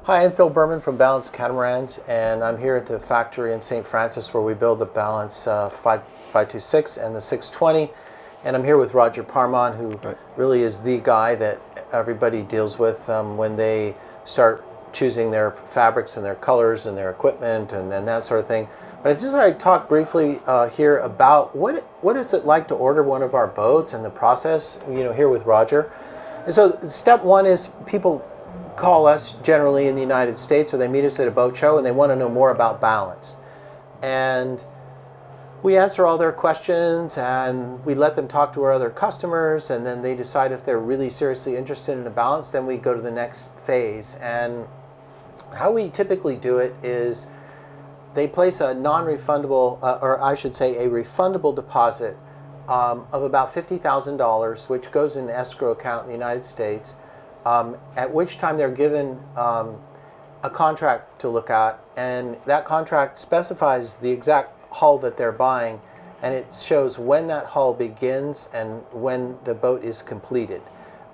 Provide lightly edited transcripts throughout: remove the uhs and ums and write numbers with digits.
Hi, I'm Phil Berman from Balance Catamarans, and I'm here at the factory in St. Francis where we build the Balance 526 and the 620. And I'm here with Roger Paarman, who really is the guy that everybody deals with when they start choosing their fabrics and their colors and their equipment and that sort of thing. But I just want to talk briefly here about what is it like to order one of our boats and the process, here with Roger. And so step one is people call us generally in the United States, or they meet us at a boat show and they want to know more about Balance. And we answer all their questions and we let them talk to our other customers, and then they decide if they're really seriously interested in a Balance, then we go to the next phase. And how we typically do it is they place a non-refundable, or I should say a refundable deposit of about $50,000, which goes in the escrow account in the United States. At which time they're given a contract to look at, and that contract specifies the exact hull that they're buying, and it shows when that hull begins and when the boat is completed.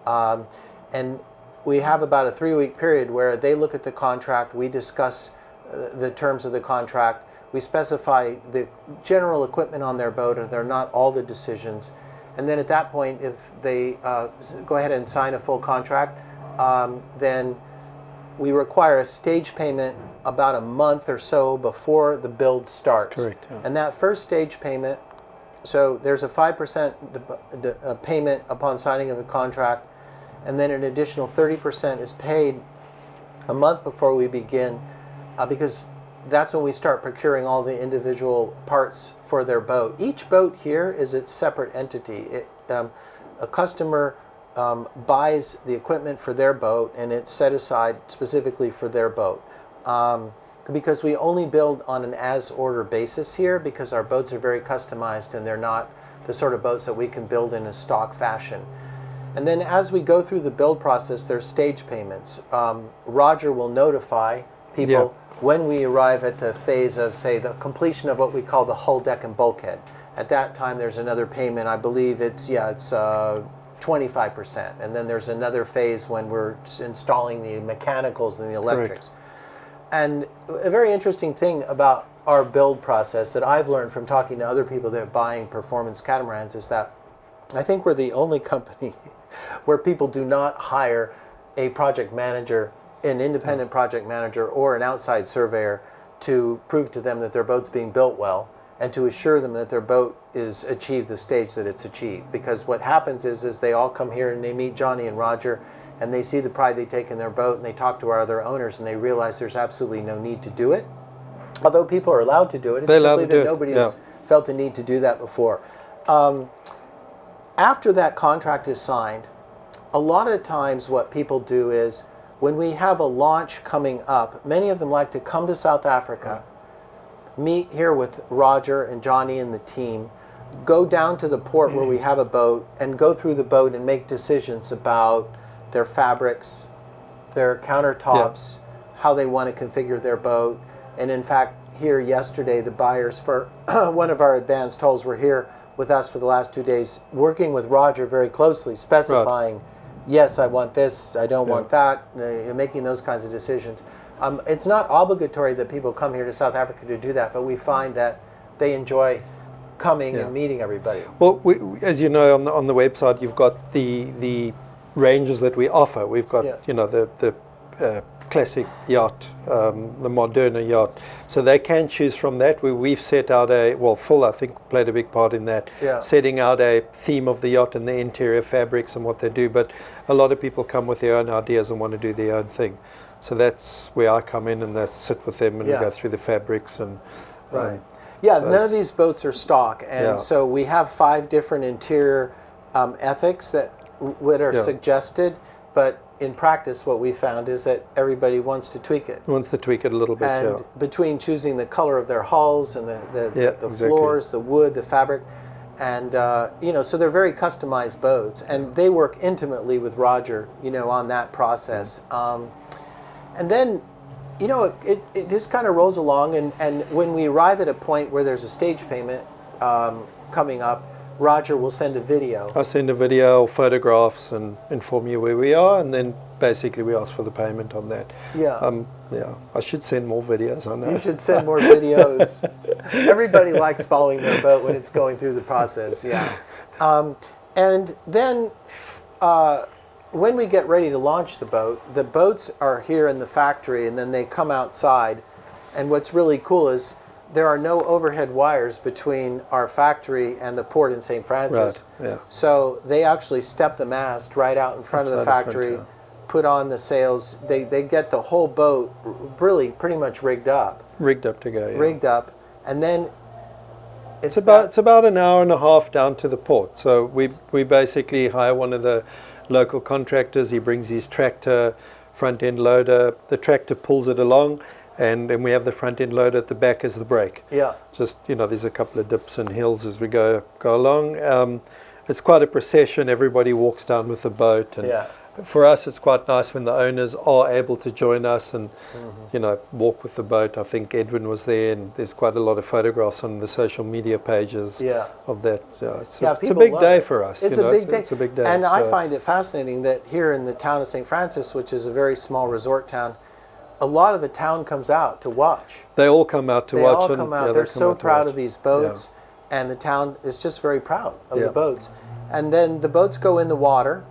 And we have about a 3-week period where they look at the contract, we discuss the terms of the contract, we specify the general equipment on their boat, and they're not all the decisions. And then at that point, if they go ahead and sign a full contract, then we require a stage payment about a month or so before the build starts. That's correct, yeah. And that first stage payment, so there's a 5% payment upon signing of the contract, and then an additional 30% is paid a month before we begin, because that's when we start procuring all the individual parts for their boat. Each boat here is its separate entity. A customer buys the equipment for their boat, and it's set aside specifically for their boat. Because we only build on an as-order basis here, because our boats are very customized and they're not the sort of boats that we can build in a stock fashion. And then as we go through the build process, there's stage payments. Roger will notify people when we arrive at the phase of, say, the completion of what we call the hull, deck, and bulkhead. At that time, there's another payment. I believe it's 25%. And then there's another phase when we're installing the mechanicals and the electrics. Correct. And a very interesting thing about our build process that I've learned from talking to other people that are buying performance catamarans is that I think we're the only company where people do not hire a project manager, an independent project manager, or an outside surveyor to prove to them that their boat's being built well and to assure them that their boat is achieved the stage that it's achieved. Because what happens is they all come here and they meet Johnny and Roger, and they see the pride they take in their boat, and they talk to our other owners, and they realize there's absolutely no need to do it. Although people are allowed to do it, it's simply that nobody has felt the need to do that before. After that contract is signed, a lot of times what people do is, when we have a launch coming up, many of them like to come to South Africa, meet here with Roger and Johnny and the team, go down to the port where we have a boat, and go through the boat and make decisions about their fabrics, their countertops, how they want to configure their boat. And in fact, here yesterday, the buyers for one of our advanced hulls were here with us for the last 2 days, working with Roger very closely, specifying, yes, I want this, I don't want that, making those kinds of decisions. It's not obligatory that people come here to South Africa to do that, but we find that they enjoy coming and meeting everybody. Well, as you know, on the website, you've got the ranges that we offer. We've got the classic yacht, the Moderna yacht, so they can choose from that. We've set out Phil, I think, played a big part in that, setting out a theme of the yacht and the interior fabrics and what they do. But a lot of people come with their own ideas and want to do their own thing. So that's where I come in, and I sit with them and we go through the fabrics and so none of these boats are stock, and so we have 5 different interior ethics that are suggested, but in practice what we found is that everybody wants to tweak it. Wants to tweak it a little bit. And between choosing the color of their hulls and the floors, the wood, the fabric, and so they're very customized boats, and they work intimately with Roger, on that process. And then, it just kind of rolls along, and when we arrive at a point where there's a stage payment coming up, Roger will send a video. I'll send a video, photographs, and inform you where we are, and then basically we ask for the payment on that. Yeah. Yeah, I should send more videos on that. You should send more videos. Everybody likes following their boat when it's going through the process, yeah. And then when we get ready to launch the boats are here in the factory, and then they come outside. And what's really cool is there are no overhead wires between our factory and the port in St. Francis. Right, yeah. So they actually step the mast right out in front of the factory, put on the sails. They get the whole boat really pretty much rigged up. Rigged up to go, yeah. Rigged up. And then it's about an hour and a half down to the port. So we basically hire one of the local contractors. He brings his tractor, front end loader. The tractor pulls it along, and then we have the front end loader at the back as the brake. Yeah. Just, there's a couple of dips and hills as we go along. It's quite a procession. Everybody walks down with the boat, and yeah. For us, it's quite nice when the owners are able to join us and, walk with the boat. I think Edwin was there, and there's quite a lot of photographs on the social media pages of that. It's a big day for us. It's a big day. It's a big day. And I find it fascinating that here in the town of St. Francis, which is a very small resort town, a lot of the town comes out to watch. They all come out to watch. They all come out. They're so proud of these boats, and the town is just very proud of the boats. And then the boats go in the water.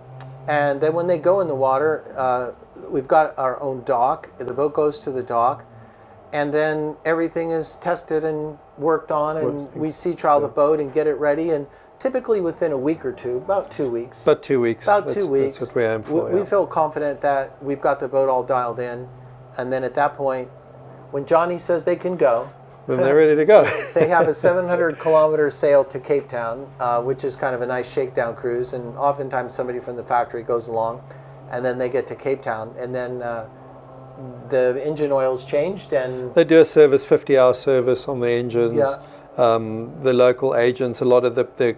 And then when they go in the water, we've got our own dock. The boat goes to the dock, and then everything is tested and worked on, and we sea trial the boat and get it ready. And typically within a week or two, about 2 weeks. About 2 weeks. About 2 weeks. That's what we aim for. We feel confident that we've got the boat all dialed in, and then at that point, when Johnny says they can go, then they're ready to go. They have a 700-kilometer sail to Cape Town, which is kind of a nice shakedown cruise, and oftentimes somebody from the factory goes along, and then they get to Cape Town, and then the engine oil's changed, and they do a 50-hour service on the engines. Yeah. The local agents, a lot of the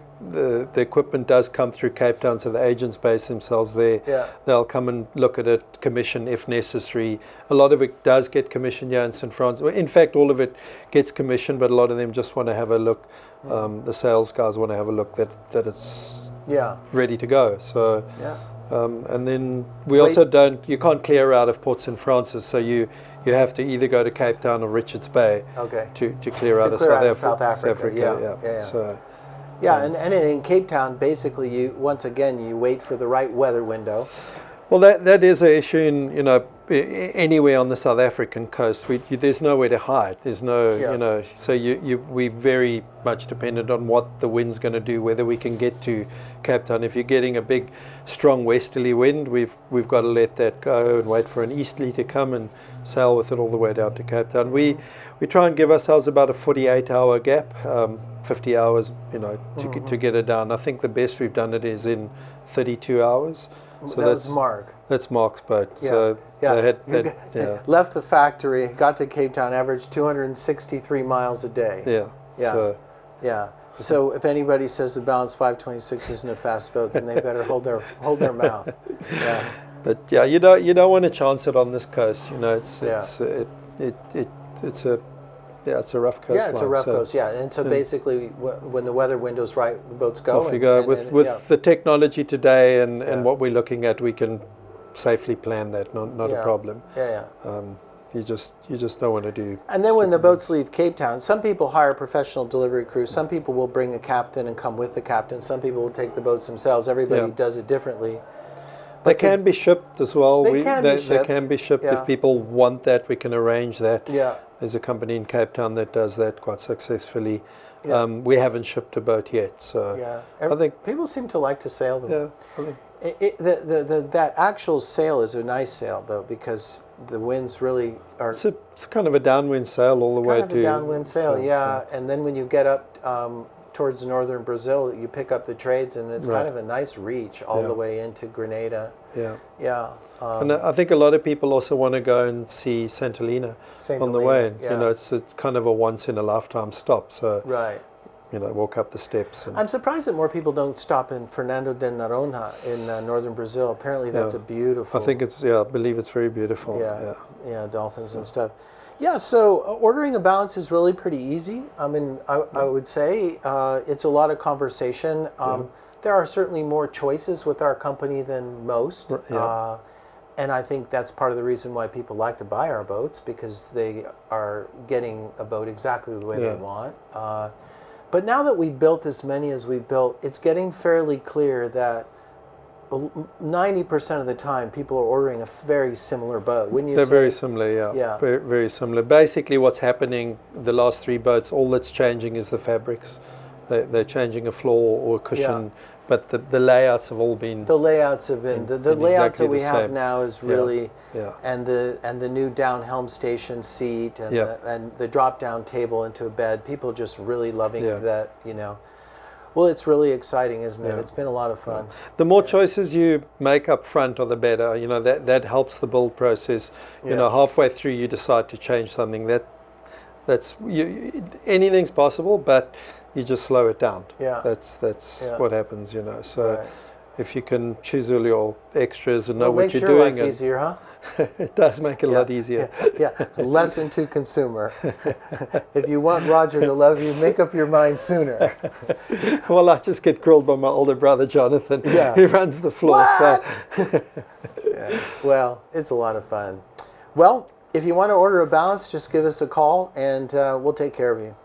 equipment does come through Cape Town, so the agents base themselves there. Yeah. They'll come and look at it, commission if necessary. A lot of it does get commissioned here in St. Francis. In fact, all of it gets commissioned, but a lot of them just want to have a look. The sales guys want to have a look that it's ready to go. So and then we also you can't clear out of Port St. Francis, so you have to either go to Cape Town or Richards Bay to clear out of South Africa. And in Cape Town, basically, you wait for the right weather window. Well, that is an issue in anywhere on the South African coast. There's nowhere to hide. There's no so we very much dependent on what the wind's going to do, whether we can get to Cape Town. If you're getting a big, strong westerly wind, we've got to let that go and wait for an easterly to come and sail with it all the way down to Cape Town. We try and give ourselves about a 48-hour gap, 50 hours, to get it down. I think the best we've done it is in 32 hours. So that's Mark. That's Mark's boat. Yeah. So they had left the factory, got to Cape Town, averaged 263 miles a day. So if anybody says the Balance 526 isn't a fast boat, then they better hold their mouth. Yeah. But you don't want to chance it on this coast. It's a rough coast. Yeah, it's a rough coast. Yeah, and so basically, when the weather window's right, the boats go. Off you go. With the technology today and what we're looking at, we can safely plan that. Not a problem. You just don't want to do. And then when the boats leave Cape Town, some people hire professional delivery crews. Some people will bring a captain and come with the captain. Some people will take the boats themselves. Everybody does it differently. They can be shipped as well. They can be shipped. If people want that. We can arrange that. Yeah. There's a company in Cape Town that does that quite successfully. Yeah. We haven't shipped a boat yet, so I think people seem to like to sail them. Yeah, I think that actual sail is a nice sail though, because the winds really are. It's kind of a downwind sail all the way to. It's kind of a downwind sail, and then when you get up towards northern Brazil, you pick up the trades, and it's kind of a nice reach all the way into Grenada. Yeah. And I think a lot of people also want to go and see St. Helena on the way. Yeah. It's kind of a once in a lifetime stop. So right. Walk up the steps. I'm surprised that more people don't stop in Fernando de Noronha in northern Brazil. Apparently, that's a beautiful. I think I believe it's very beautiful. Yeah, dolphins and stuff. Yeah, so ordering a Balance is really pretty easy. I mean, I would say it's a lot of conversation. There are certainly more choices with our company than most. And I think that's part of the reason why people like to buy our boats, because they are getting a boat exactly the way they want. But now that we've built as many as we've built, it's getting fairly clear that 90% of the time people are ordering a very similar boat. Wouldn't you say? They're very similar, yeah. Very, very similar. Basically what's happening, the last 3 boats, all that's changing is the fabrics. They're changing a floor or a cushion, but the layouts have all been... The layouts have been... The layouts exactly that we the have same. now is really... Yeah. And the new down helm station seat and the drop down table into a bed. People just really loving that, you know. Well, it's really exciting, isn't it? It's been a lot of fun. The more choices you make up front, or the better. You know, that helps the build process. You know, halfway through you decide to change something. Anything's possible, but you just slow it down. That's what happens. You know. So if you can chisel your extras and know what you're doing, makes your life easier, huh? It does make it a lot easier. Lesson to consumer. If you want Roger to love you, make up your mind sooner. Well, I just get grilled by my older brother, Jonathan. He runs the floor. What? Well, it's a lot of fun. Well, if you want to order a Balance, just give us a call and we'll take care of you.